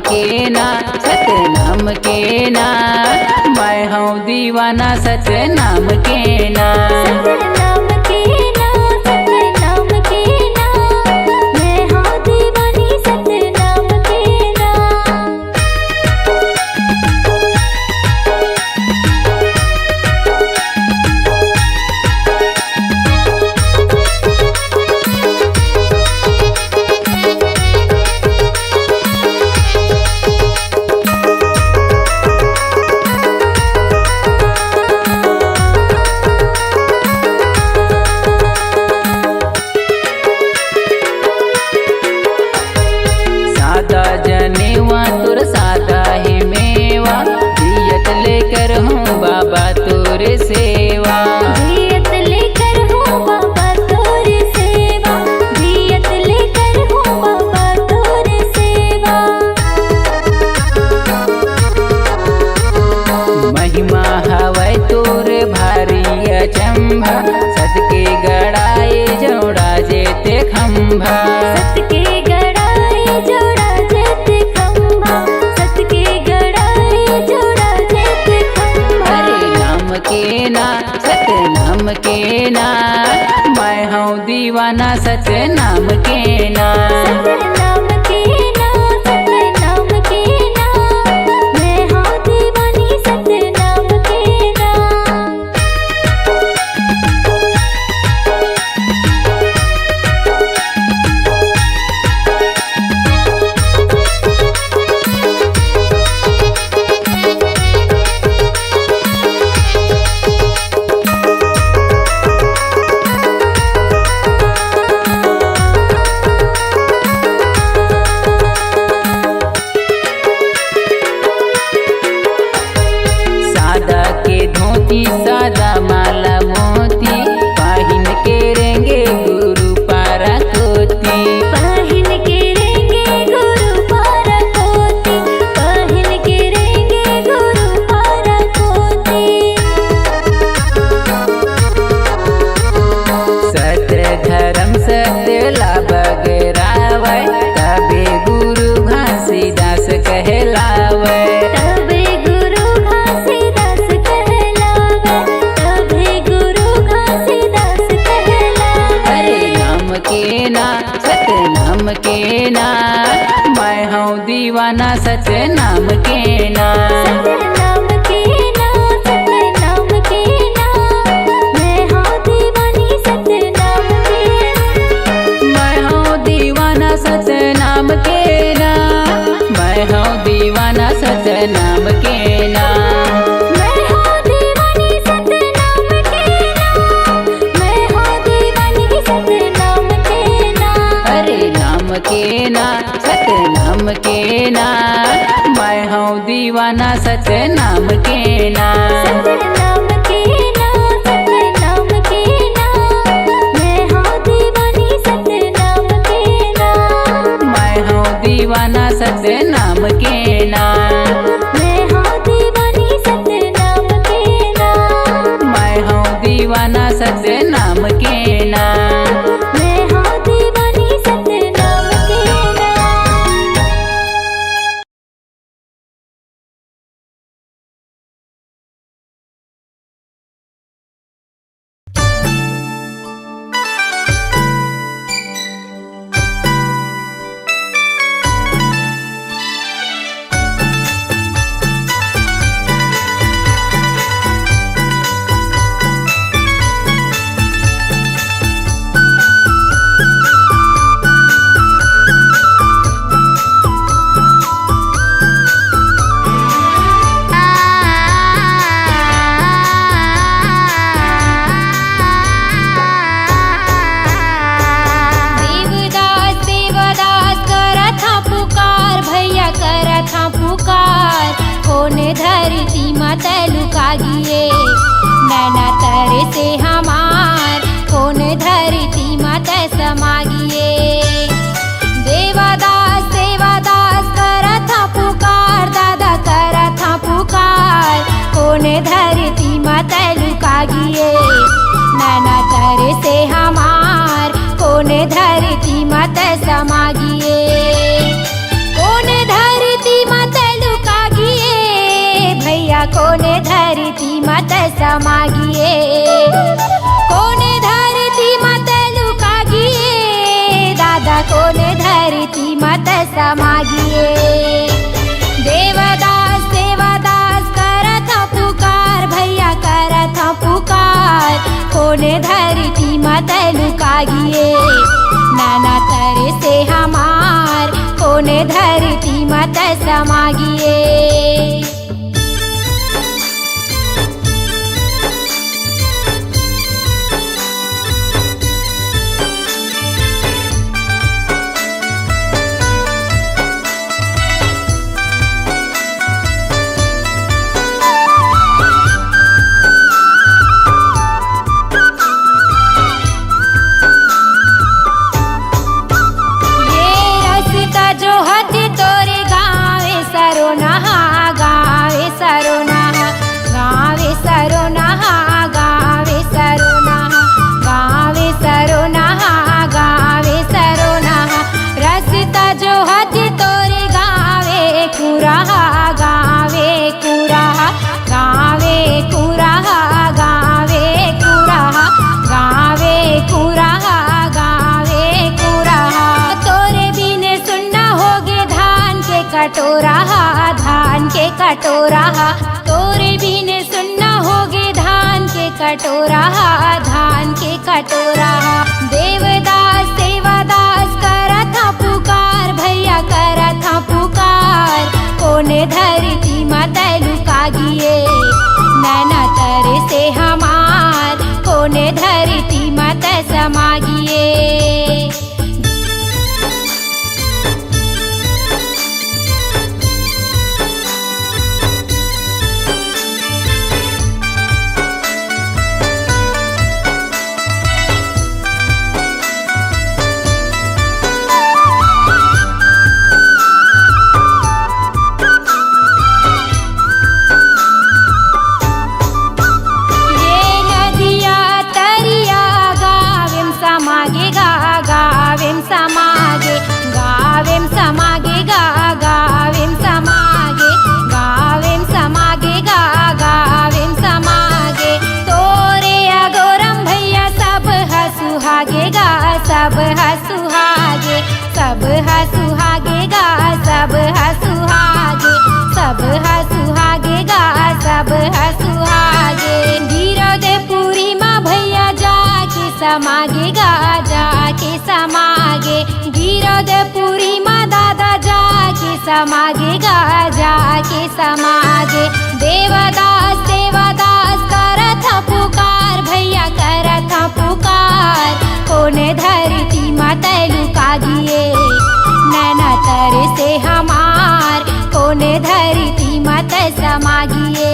के ना सतनाम के ना, मैं हूँ दीवाना सतनाम के ना। सतनाम के ना, सतनाम के ना, मैं हूँ दीवानी सतनाम के ना। सादा जनेवा तुर सादा ही मेवा, दियत लेकर हूँ बाबा तोर सेवा। दियत लेकर हूँ बाबा तोर सेवा, दियत लेकर हूँ बाबा तोर सेवा। महिमा हवै तोर भारी अचंभा, सदके गड़ाए जोड़ा जेते खंभा। सत के गड़ाए जोड़ा जेते खंभा, सत के गड़ाए जोड़ा जेते खंभा। हरे नाम के ना सतनाम के ना, मैं हूँ दीवाना सतनाम के ना। सतनाम के ना, सतनाम के ना, मैं हूँ दीवानी सतनाम के ना। सादा के धोती सादा माला मोती, पाहिन के रेंगे गुरु पारा कोती। पहन के रेंगे गुरु पारा कोती, पहन के रेंगे गुरु पारा कोती। सत्य धर्म सत्य लाभ गरावै, तबे गुरु घासीदास कहलावै। तबे गुरु घासीदास कहलावै, तबे गुरु घासीदास कहलावै। हरे नाम के ना सतनाम के ना, मैं हूँ दीवाना सतनाम के ना। सतनाम के ना, सतनाम के ना, मैं हूँ दीवानी सतनाम के ना। मैं हूँ दीवाना सतनाम के ना, मैं हूँ दीवाना सतनाम के ना। मैं हूँ दीवानी सतनाम के ना, मैं हूँ दीवानी सतनाम के ना। हरे नाम के ना सतनाम के ना, मैं हूँ दीवाना सतनाम के ना। सतनाम के ना, सतनाम के ना, मैं हूँ दीवानी सतनाम के ना। मैं हूँ दीवाना सतनाम के ना। मैं हूँ दीवानी सतनाम के ना। मैं हूँ दीवाना सतनाम के ना। मैं हूँ दीवानी सतनाम के ना। धरती मतलु कागिए नैना तरे से हमार कौन धरती मत समागिए। देवादास देवादास करथा पुकार दादा करथा पुकार कौन धरती मतलु कागिए नैना तरे से हमार कौन धरती मत समागिए। कौन धरती मत समागिए कोने धरती मत लुकागिए दादा कोने धरती मत समागिए देवदास देवदास करत पुकार भैया करत पुकार कोने धरती मत लुकागिए नाना तरे से हमार कोने धरती मत समागिए कटोरा धान के कटोरा तोरे बिन सुनना होगे धान के कटोरा धान के कटोरा देवदास देवदास करत पुकार भैया करत पुकार कोने धरती मत लुकागिए नैना तरे से हमार कोने धरती मत समागिए सब हसुहागे सब हसुहागे गा सब हसुहागे सब हसुहागे गा सब हसुहागे गिरधपुरी माँ भैया जाके समागे गा जाके समागे गिरधपुरी माँ दादा जाके समागे गा जाके समागे देवदास देवदास करत पुकार भैया करत पुकार कोने धरती मत लुकागिए नैना तरे से हमार कोने धरती मत समागिए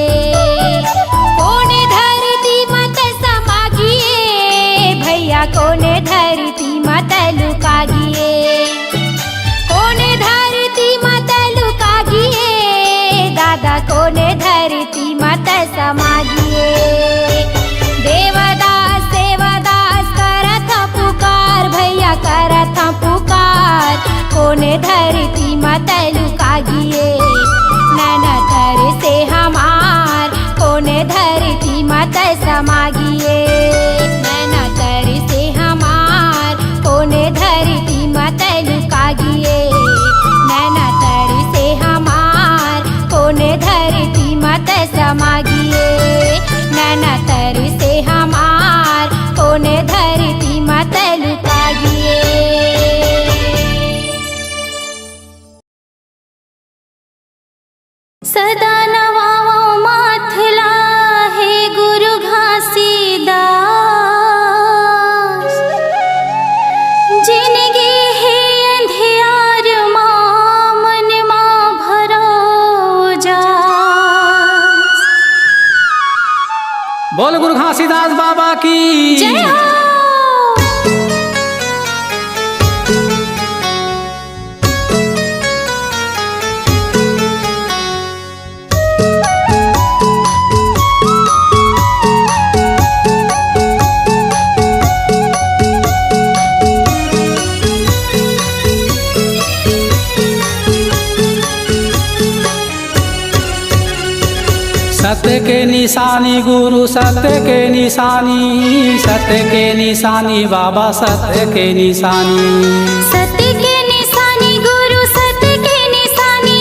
कोने धरती मत समागिए भैया कोने धरती मत लुकागिए कोने धरती मत लुकागिए दादा कोने धरती मत समागिए देवदास देवदास करत पुकार भैया करत पुकार कोने धरती मत लुकागिए नैना तरे से हमार कोने धरती मत समागिए नैना तरे से हमार कोने धरती मत लुकागिए नैना तरे से हमार कोने धरती मत समागिए नैना तरे से हमार कोने धरती मत लुकागिए सदा नवाओ माथला है गुरु घासीदास जिनगी है अंधियार माँ मन माँ भरो जा बोल गुरु घासीदास बाबा की जय हो। सत्य के निशानी गुरु सत्य के निशानी, सत्य के निशानी बाबा सत्य के निशानी। सत्य के निशानी गुरु सत्य के निशानी,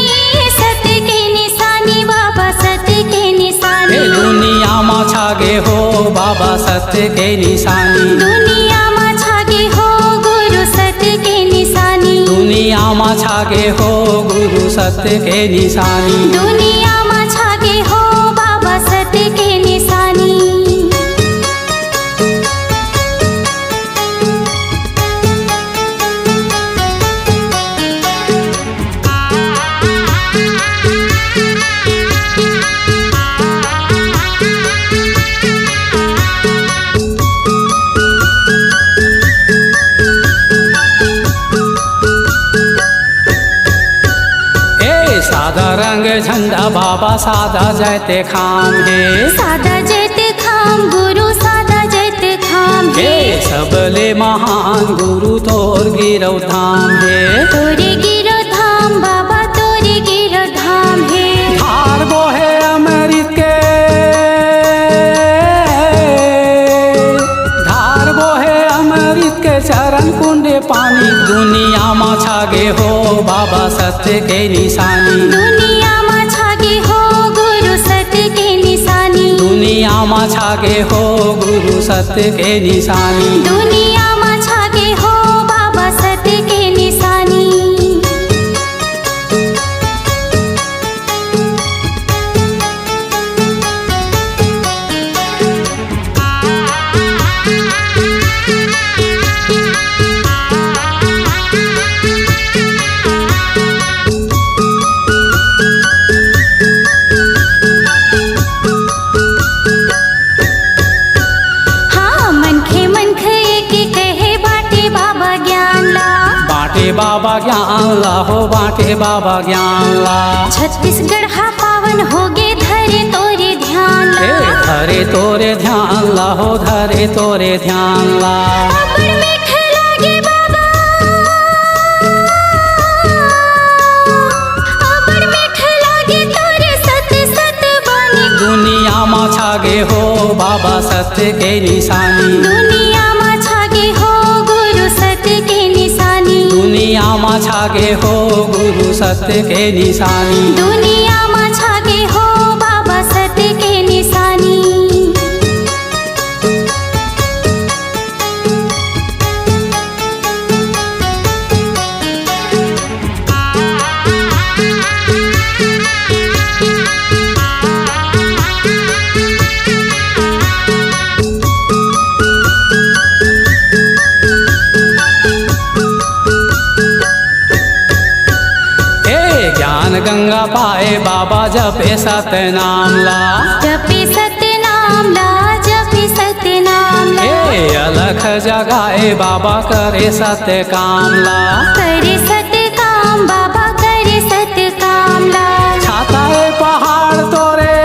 सत्य के निशानी बाबा सत्य के निशानी। दुनिया में छागे हो बाबा सत्य के निशानी, दुनिया में छागे हो गुरु सत्य के निशानी। दुनिया में छागे हो गुरु सत्य के निशानी। दुनिया में छागे हो बाबा सत्य के निशानी। सादा रंग झंडा बाबा सादा जयते खाम है, सादा जयते खाम गुरु सादा जयते खाम है। सबले महान गुरु तोर गिरौ धाम है, तोरे गिरो धाम बाबा तोरे गिरो धाम है। धार बोहे अमृत के, धार बोहे अमृत के चरण कुंडे पानी। दुनिया में छागे हो बाबा सत्य के निशानी, दुनिया में छागे हो गुरु सत्य के निशानी। दुनिया में छागे हो गुरु सत्य के निशानी। दुनिया में छागे हो बाबा सत्य के निशानी। बाबा ज्ञान ला हो बाटे बाबा ज्ञान ला। छत्तीसगढ़ हा पावन होगे धरे तोरे ध्यान ला। धरे तोरे ध्यान ला हो धरे तोरे ध्यान ला। अबड़ मीठ लागे बाबा, अबड़ मीठ लागे तोरे सत्य सत्य बानी। दुनिया में छागे हो बाबा सत्य के निशानी, दुनिया में छागे हो गुरु सत्य के निशानी। दुनिया में छागे हो गुरु सत्य के निशानी। दुनिया में छागे हो बाबा सत्य के निशानी। गंगा पाए बाबा जपे सत्य नाम ला, जपे सत्य नाम ला, जपे सत्य नाम ला। अलख जगाए बाबा करे सत्य काम ला, करे सत्य काम बाबा करे सत्य काम ला। छाता है पहाड़ तोरे,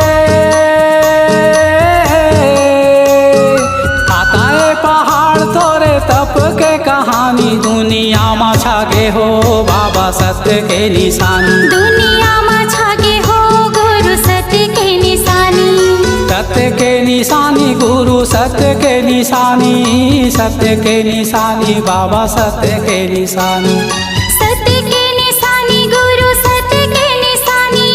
छाता है पहाड़ तोरे तप के कहानी। दुनिया में छागे हो बाबा सत्य के निशानी, दुनिया में छागे हो गुरु सत्य के निशानी। सत्य के निशानी गुरु सत्य के निशानी, सत्य के निशानी बाबा सत्य के निशानी। सत्य के निशानी गुरु सत्य के निशानी,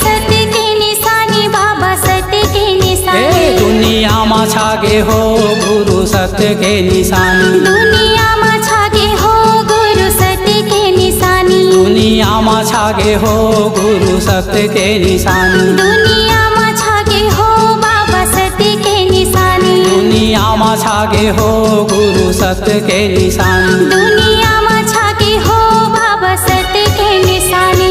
सत्य के निशानी बाबा सत्य के निशानी। दुनिया में छागे हो गुरु सत्य के निशानी, दुनिया में छागे हो गुरु सत्य के निशानी। दुनिया में छागे हो गुरु सत्य के निशानी। दुनिया में छागे हो बाबा सत्य के निशानी। दुनिया में छागे हो गुरु सत्य के निशानी। दुनिया में छागे हो बाबा सत्य के निशानी।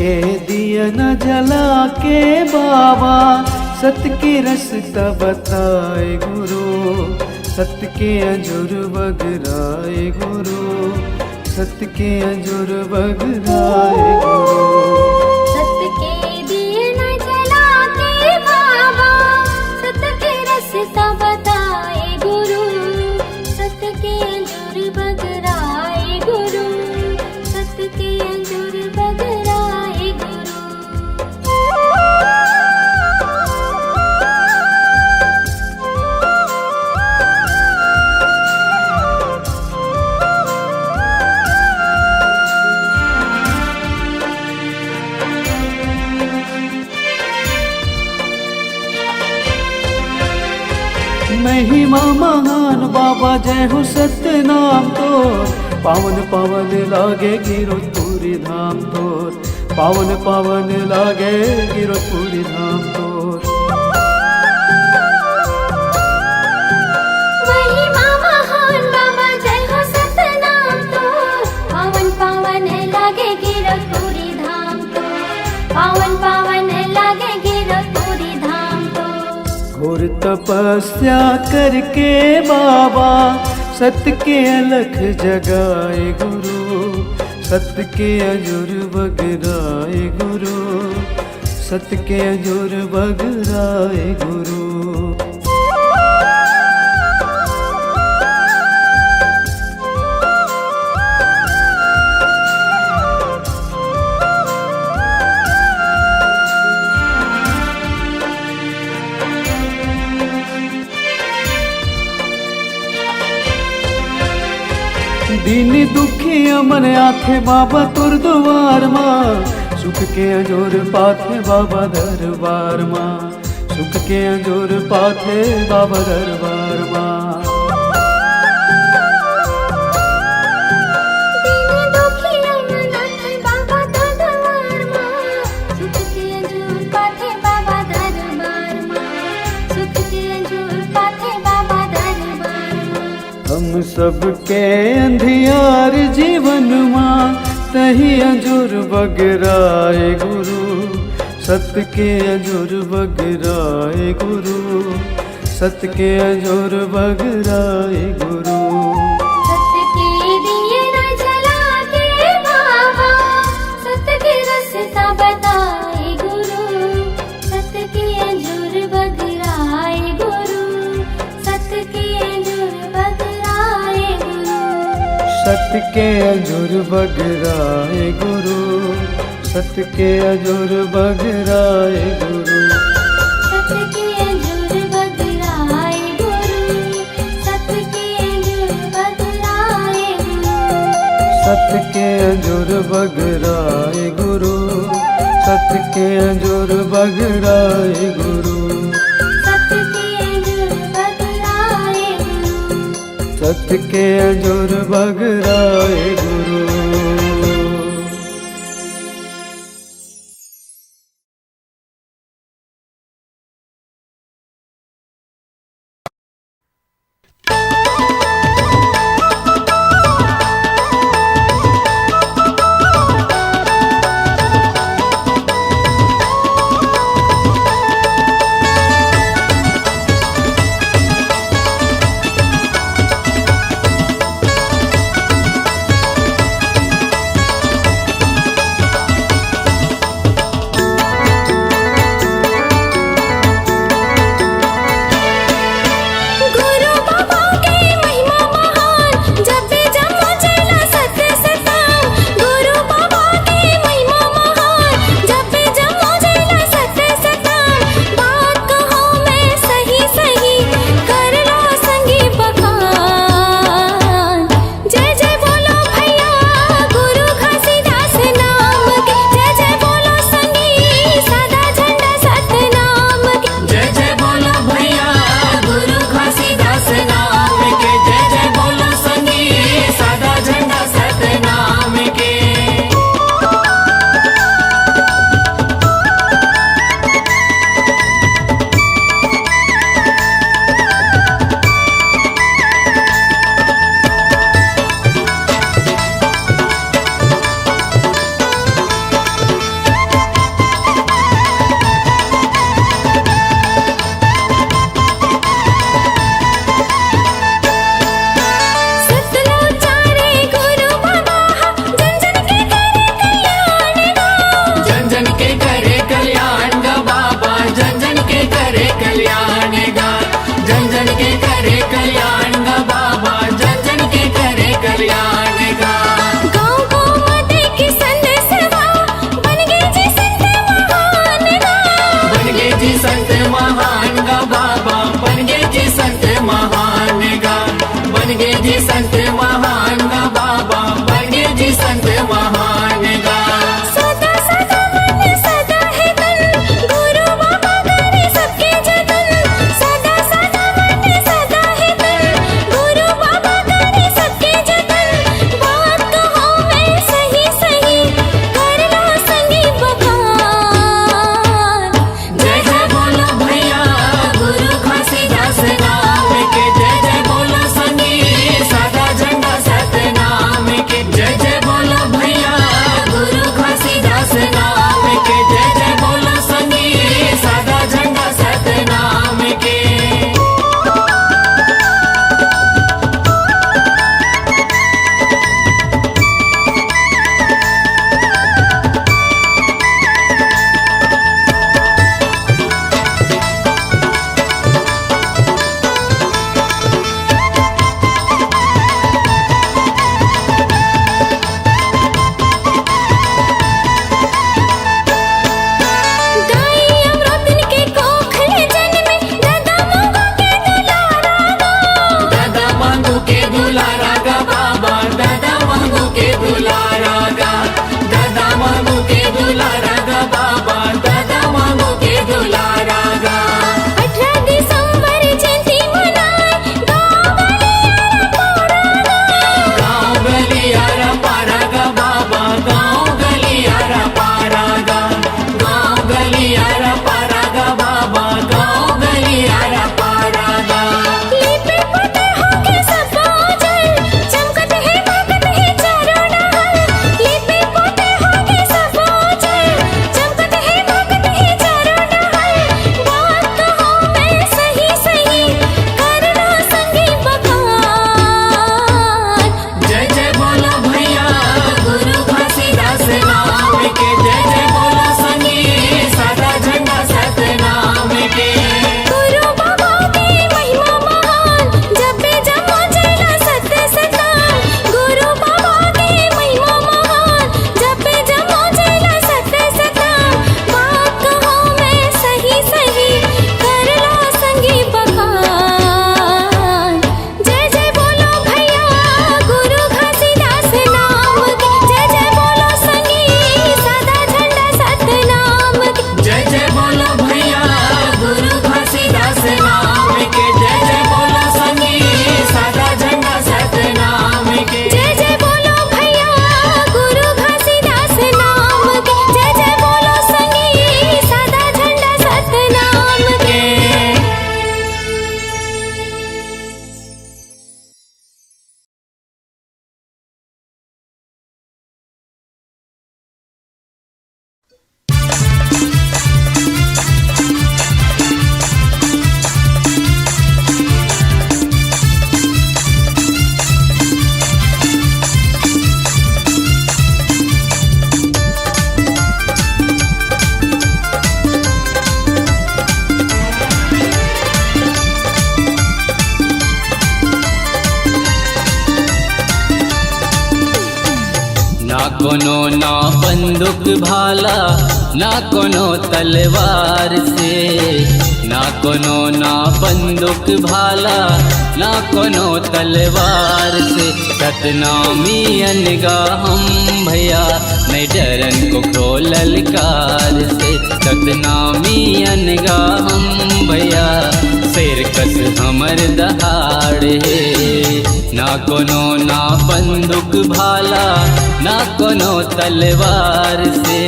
के दिया न जला के बाबा सत्य के रास्ता बताए गुरु, सत्य के अंजूर बगराए गुरु, सत्य के अंजूर बगराए गुरु। सत्य के दिए न जला के बाबा सत्य के रास्ता बताए गुरु, सत्य के अंजूर बगराए गुरु, सत्य के अंजूर बगराए गुरु। महिमा महान बाबा जय हो सत्य नाम तोर, पावन पावन लागे गिरपुरी धाम तोर, पावन पावन लागे गिरपुरी धाम तोर। महिमा महान बाबा जय हो सत्य नाम तोर, पावन पावन लागे गिरपुरी धाम तोर, पावन पावन लागे गिरपुरी धाम तोर। घोर तपस्या करके बाबा सत्य के अलख जगाए गुरु, सत्य के अंजूर बगराए गुरु, सत्य के अंजूर बगराए गुरु। दीन दुखी अमन आथे बाबा तुर द्वार माँ, सुख के अंजोर पाथे बाबा दरबार माँ, सुख के अंजोर पाथे बाबा दरबार माँ। दीन दुखी अमन आथे बाबा तुर द्वार माँ, सुख के अंजूर पाथे बाबा दरबार माँ, सुख के अंजूर पाथे बाबा दरबार माँ। हम सबके अंधियार जीवन माँ तही अंजूर बगराए गुरु, सत्य के अंजूर बगराए गुरु, सत्य के अंजूर बगराए गुरु। सत्य के दिए न जला के बाबा सत्य के रास्ता बताए गुरु, सत्य के अंजूर बगराए गुरु, सत्य के अंजूर बगराए गुरु। सत्य के अंजूर बगराए गुरु, सत्य के अंजूर बगराए गुरु। सत्य के अंजूर बगराए गुरु, सत्य के अंजूर बगराए गुरु। सत्य के अंजूर बगराए गुरु, सत्य के अंजूर बगराए गुरु। सत्य के अंजूर बगराए गुरु, सत्य के अंजूर बगराए गुरु। जी संत महान गा बाबा पंडित जी संत महान गा सदा सदा मन सदा है तन गुरु बाबा करे सबके जतन सदा सदा मन सदा है तन गुरु बाबा करे सबके जतन बात कहो मैं सही सही कर लो संगी बखान जय जय बोलो भैया गुरु घासीदास नाम के जय जय बोलो संगी सादा झंडा सतनाम के जय जय बोलो भैया गुरु घासीदास नाम के जय जय बोलो संगी सादा झंडा सतनाम के गाई अमृतन के कोखले जन्मे दादा मोगो के दुलारा दादा मांगू के दुलारा गा बाबा दादा मांगू के दुलारा गा दादा मांगू के दुलारा गा बाबा दादा मांगू के दुलारा गा 18 दिसंबर जयंती मनाए गाँव गलियारा पारा गा बाबा गाँव गलियारा पारा गा गाँव गलियारा पारा गा बाबा गाँव गलियारा पारा गा लिपि पोते होके सब जल चमकत है महकत है चारों नहर लिपि पोते होके सब जल चमकत है महकत है चारों नहर बात कहो मैं सही सही कर लो संगी बखान जय जय बोलो भैया गुरु घासीदास नाम के जय जय बोलो संगी सादा झंडा सतनाम के गुरु बाबा की महिमा महान जब जमो चला सत्य सतान गुरु बाबा की महिमा महान जब जमो चला सत्य सतान बात कहो मैं सही सही कर लो संगी बखान जय जय बोलो भैया गुरु घासीदास नाम के जय जय बोलो संगी सादा झंडा सतनाम के जय जय बोलो भैया गुरु घासीदास नाम के जय जय बोलो संगी सादा झंडा सतनाम के जय जय बोलो भैया गुरु घासीदास नाम के जय जय बोलो संगी सादा झंडा सतनाम के ना कोनो ना बंदूक भाला ना कोनो तलवार से ना कोनो ना बंदूक भाला ना कोनो तलवार से सतनामी अनगा हम भैया नहीं डरन को खो ललकार से सतनामी अनगा हम भैया शेर कस हमर दहाड़ है ना कोनो ना बंदूक भाला ना कोनो तलवार से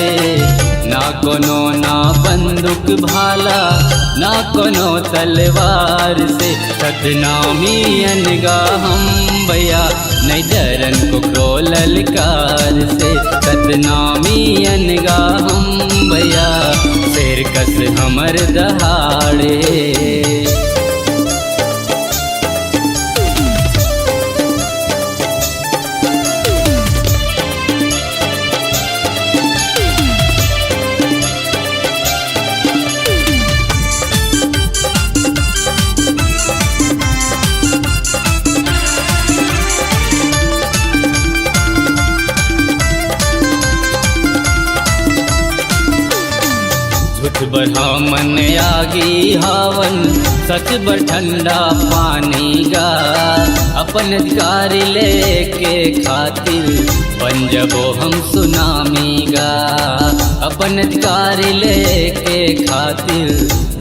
ना कोनो ना बंदूक भाला ना कोनो तलवार से सतनामी अनगा हम भैया नहीं डरन को खो ललकार से सतनामी अनगा हम भैया शेर कस हमर दहाड़े बढ़ा मन आगी हावन सच बर ठंडा पानी गा अप अपन अधिकार लेके खातिर बन जबो हम सुनामीगा। अपन अधिकार लेके खातिर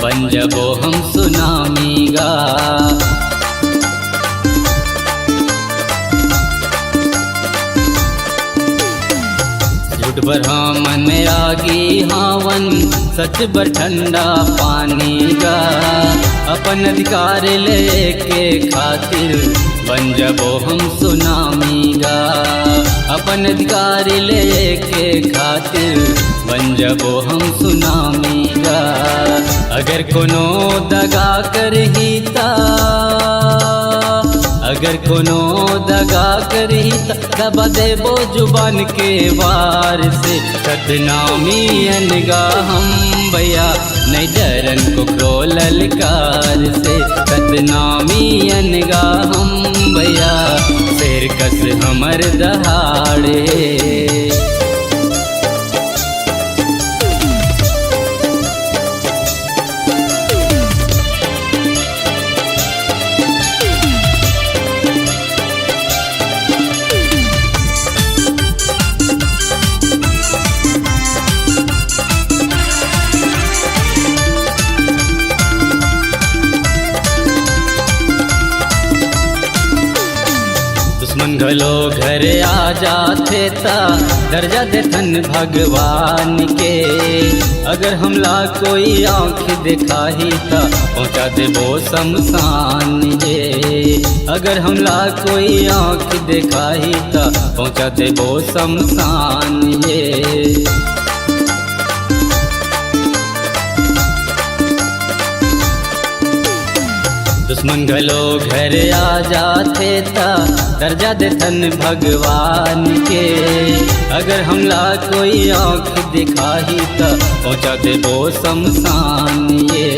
बन जबो हम सुनामीगा। झूठ ब्राह्मण आगी हावन सच बर ठंडा पानी गा। अपन अधिकार लेके खातिर बन जबो हम सुनामीगा। अपन अधिकार लेके खातिर बन जबो हम सुनामीगा। अगर कोनो दगा करही ता अगर कोनो दगा करही दबा देबो जुबान के वार से। सतनामी अनगा हम भैया नहीं डरन को ललकार से। सतनामी अनगा हम भैया शेर कस हमर दहाड़े। दुश्मन घलो घर आ जाते ता दर्जा देथन भगवान के। अगर हमला कोई आँख दिखाही ता पहुँचा देबो शमशान जे। अगर हमला कोई आँख दिखाही ता पहुँचा देबो शमशान जे। दुश्मन घलो घर आ जाते ता दर्जा देथन भगवान के। अगर हमला कोई आँख दिखाही ता पहुँचा देबो शमशान ये।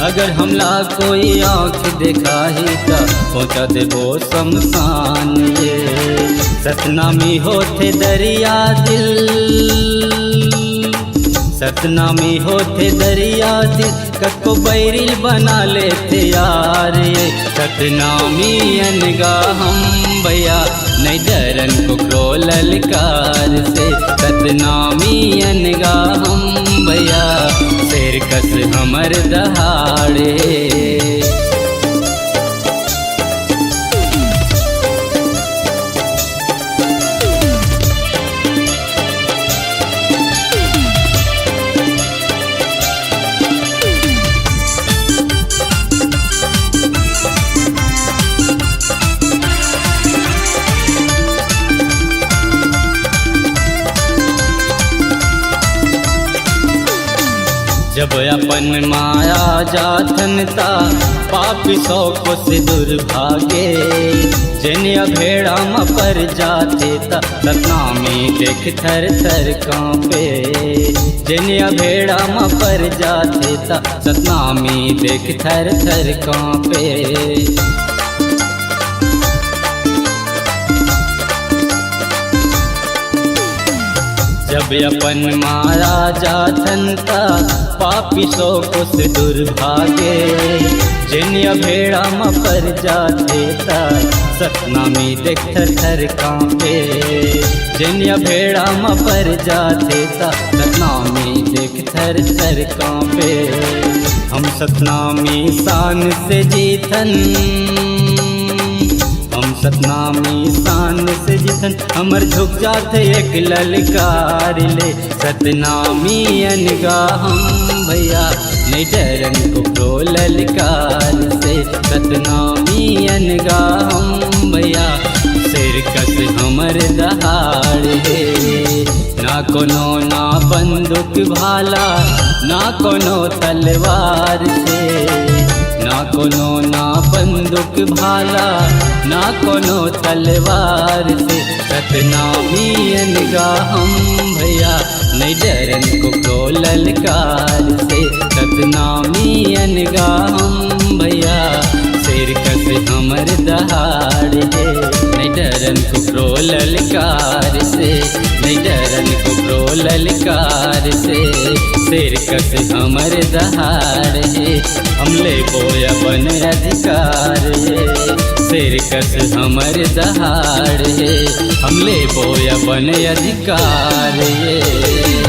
अगर हमला कोई आँख दिखाही ता पहुँचा देबो शमशान ये। सतनामी होते दरिया दिल सतनामी होते दरिया दिल कको बैरिल बना लेते यार ये। सतनामी अनगा हम भैया नहीं डरन को ललकार से। सतनामी अनगा हम भैया शेर कस हमर दहाड़े। जब अपन माया जाथन ता पापी सौ को से दुर्भागे। जनिया भेड़ा म पर जाते ता सतनामी देख थर थर कांपे। जनिया भेड़ा म पर जाते ता सतनामी देख थर थर कांपे। जब अपन मारा जाथन ता पापी सो कुछ दुर्भागे। जनिया भेड़ा म पर जाते ता सतनामी देख थर थर कांपे। जनिया भेड़ा म पर जाते ता सतनामी देख थर थर कांपे। हम सतनामी शान से जीतन हम सतनामी शान से जीतन हमर झुक जाते एक ललकार ले। सतनामी अनगा हम भैया नहीं डरन को ललकार से। सतनामी अनगा हम भैया शेर कस हमर दहाड़े। ना कोनो ना बंदूक भाला ना कोनो तलवार से। ना कोनो ना बंदूक भाला ना कोनो तलवार से। सतनामी अनगा हम भैया नहीं डरन को ललकार से। सतनामी अनगा हम भैया शेर कस हमर दहाड़ है। नहीं डरन को ललकार से नहीं डरन को ललकार से। शेर कस हमर दहाड़ है हम ले बोया बन अधिकार है। शेर कस हमर दहाड़ है, हम ले बोया बन अधिकार है।